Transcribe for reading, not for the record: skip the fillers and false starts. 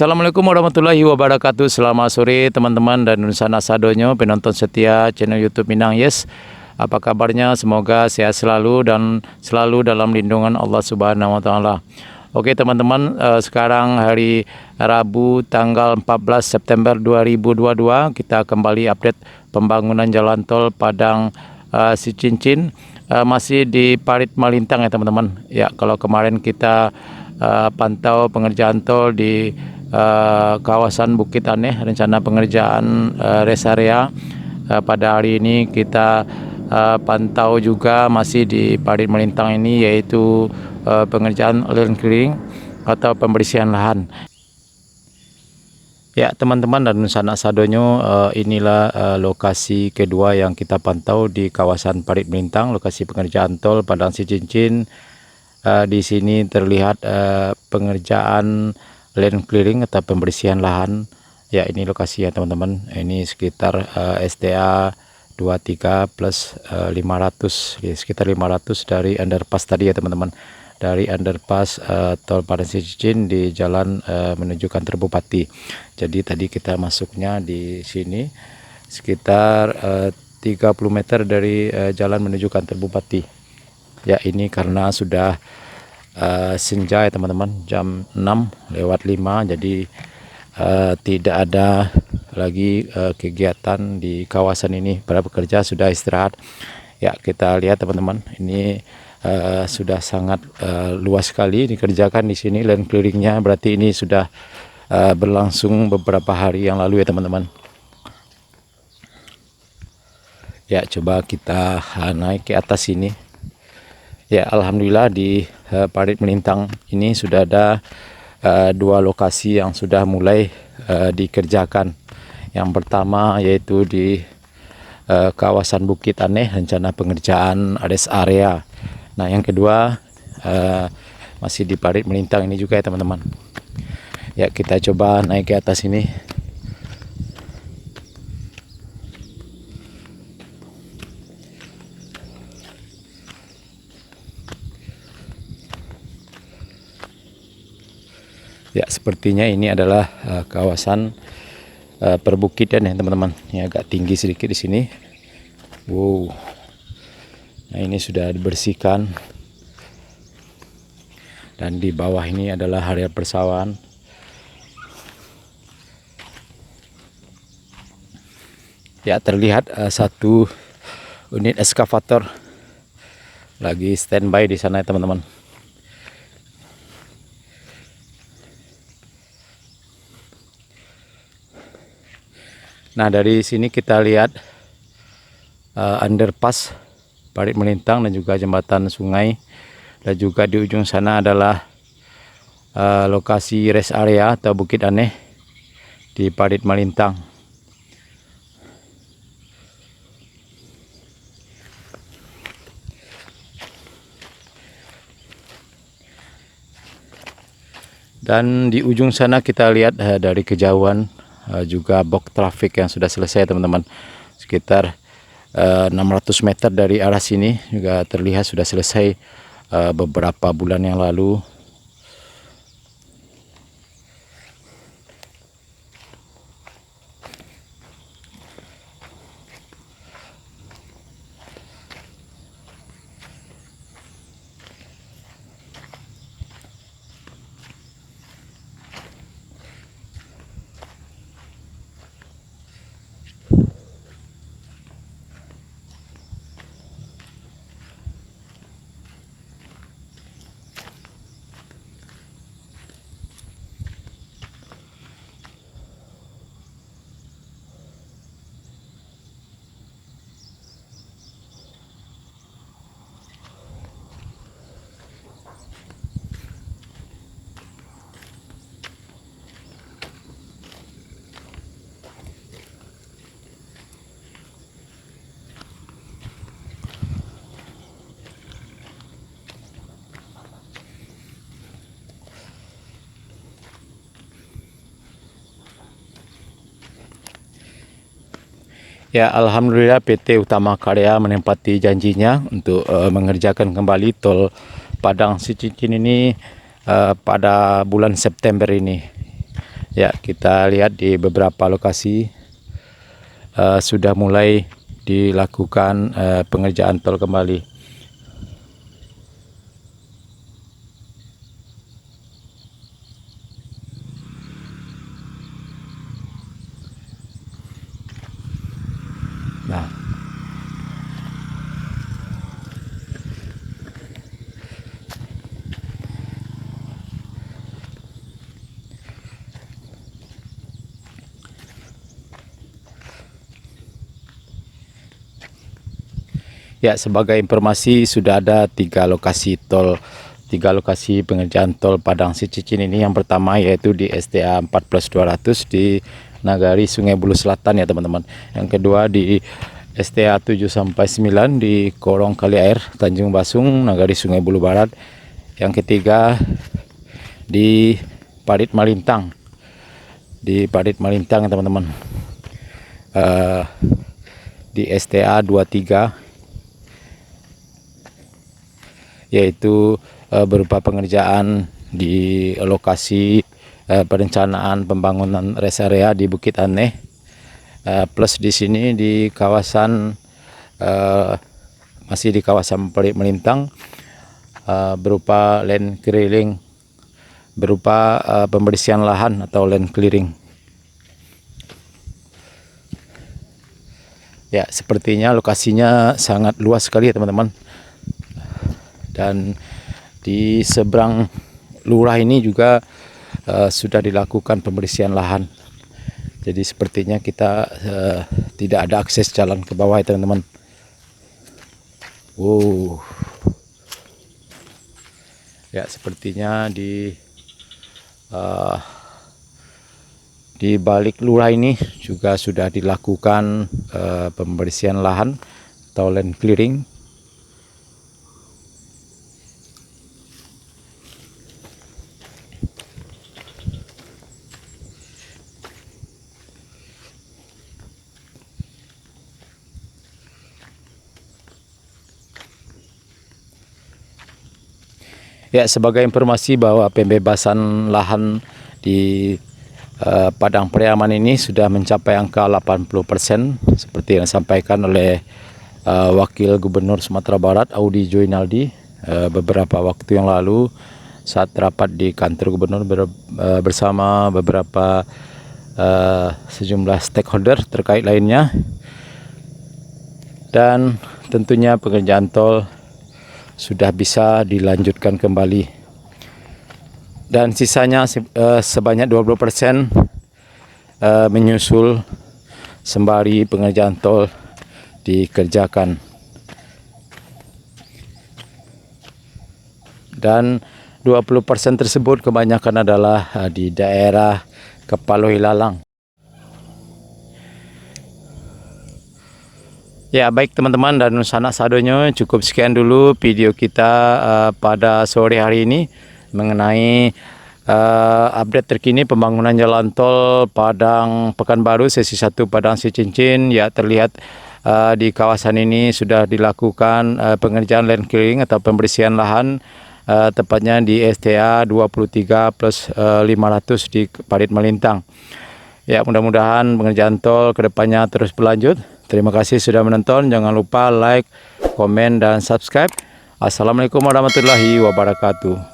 Assalamualaikum warahmatullahi wabarakatuh. Selamat sore teman-teman dan Nusana Sadonyo, penonton setia channel YouTube Minang Yes. Apa kabarnya? Semoga sehat selalu dan selalu dalam lindungan Allah Subhanahu wa taala. Oke teman-teman, sekarang hari Rabu tanggal 14 September 2022 kita kembali update pembangunan jalan tol Padang Sicincin, masih di Parit Malintang ya teman-teman. Ya, kalau kemarin kita pantau pengerjaan tol di kawasan Bukit Aneh, rencana pengerjaan rest area. Pada hari ini kita pantau juga masih di Parit Melintang ini, yaitu pengerjaan land clearing atau pembersihan lahan. Ya teman-teman dan Nusana Sadonyo, inilah lokasi kedua yang kita pantau di kawasan Parit Melintang, lokasi pengerjaan tol Padang Sicincin. Di sini terlihat pengerjaan land clearing atau pembersihan lahan. Ya, ini lokasi ya teman-teman. Ini sekitar STA 23 plus 500, ya, sekitar 500 dari underpass tadi ya teman-teman. Dari underpass tol Padang Sicincin di jalan menuju kantor Bupati. Jadi tadi kita masuknya di sini sekitar 30 meter dari jalan menuju kantor Bupati. Ya, ini karena sudah senja ya teman-teman, jam 6:05, jadi tidak ada lagi kegiatan di kawasan ini. Para pekerja sudah istirahat. Ya, kita lihat teman-teman, ini sudah sangat luas sekali dikerjakan di sini land clearingnya. Berarti ini sudah berlangsung beberapa hari yang lalu ya teman-teman. Ya, coba kita naik ke atas sini. Ya, alhamdulillah di Parit Melintang ini sudah ada dua lokasi yang sudah mulai dikerjakan. Yang pertama yaitu di kawasan Bukit Aneh, rencana pengerjaan rest area. Nah, yang kedua masih di Parit Melintang ini juga ya teman-teman. Ya, kita coba naik ke atas ini. Ya, sepertinya ini adalah kawasan perbukitan ya teman-teman. Ini agak tinggi sedikit di sini. Wow. Nah, ini sudah dibersihkan. Dan di bawah ini adalah area persawahan. Ya, terlihat satu unit eskavator lagi standby di sana ya teman-teman. Nah, dari sini kita lihat underpass Parit Melintang dan juga jembatan sungai. Dan juga di ujung sana adalah lokasi rest area atau Bukit Aneh di Parit Melintang. Dan di ujung sana kita lihat dari kejauhan juga box traffic yang sudah selesai teman-teman. Sekitar 600 meter dari arah sini juga terlihat sudah selesai beberapa bulan yang lalu. Ya, alhamdulillah PT Utama Karya menempati janjinya untuk mengerjakan kembali tol Padang Sicincin ini pada bulan September ini. Ya, kita lihat di beberapa lokasi sudah mulai dilakukan pengerjaan tol kembali. Nah, ya, sebagai informasi sudah ada 3 lokasi pengerjaan tol Padang Sicicin ini. Yang pertama yaitu di STA 14.200 di Nagari Sungai Bulu Selatan ya teman-teman. Yang kedua di STA 7-9 di Korong Kali Air Tanjung Basung Nagari Sungai Bulu Barat. Yang ketiga di Parit Malintang teman-teman, di STA 23, yaitu berupa pengerjaan di lokasi perencanaan pembangunan rest area di Bukit Aneh, plus di sini di kawasan masih di kawasan Parit Melintang, berupa land clearing, berupa pembersihan lahan atau land clearing. Ya, sepertinya lokasinya sangat luas sekali ya teman-teman. Dan di seberang lurah ini juga sudah dilakukan pembersihan lahan. Jadi sepertinya kita tidak ada akses jalan ke bawah ya teman-teman. Wow. Ya, sepertinya di balik lurah ini juga sudah dilakukan pembersihan lahan atau land clearing. Ya, sebagai informasi bahwa pembebasan lahan di Padang Pariaman ini sudah mencapai angka 80% seperti yang disampaikan oleh Wakil Gubernur Sumatera Barat Audi Joinaldi beberapa waktu yang lalu saat rapat di kantor gubernur bersama beberapa sejumlah stakeholder terkait lainnya. Dan tentunya pengerjaan tol sudah bisa dilanjutkan kembali, dan sisanya sebanyak 20% menyusul sembari pengerjaan tol dikerjakan. Dan 20% tersebut kebanyakan adalah di daerah Kepalo Ilalang. Ya, baik teman-teman dan sanak sadonyo, cukup sekian dulu video kita pada sore hari ini mengenai update terkini pembangunan jalan tol Padang Pekanbaru sesi 1 Padang Sicicin. Ya, terlihat di kawasan ini sudah dilakukan pengerjaan land clearing atau pembersihan lahan, tepatnya di STA 23+500 di Parit Melintang. Ya, mudah-mudahan pengerjaan tol kedepannya terus berlanjut. Terima kasih sudah menonton. Jangan lupa like, komen, dan subscribe. Assalamualaikum warahmatullahi wabarakatuh.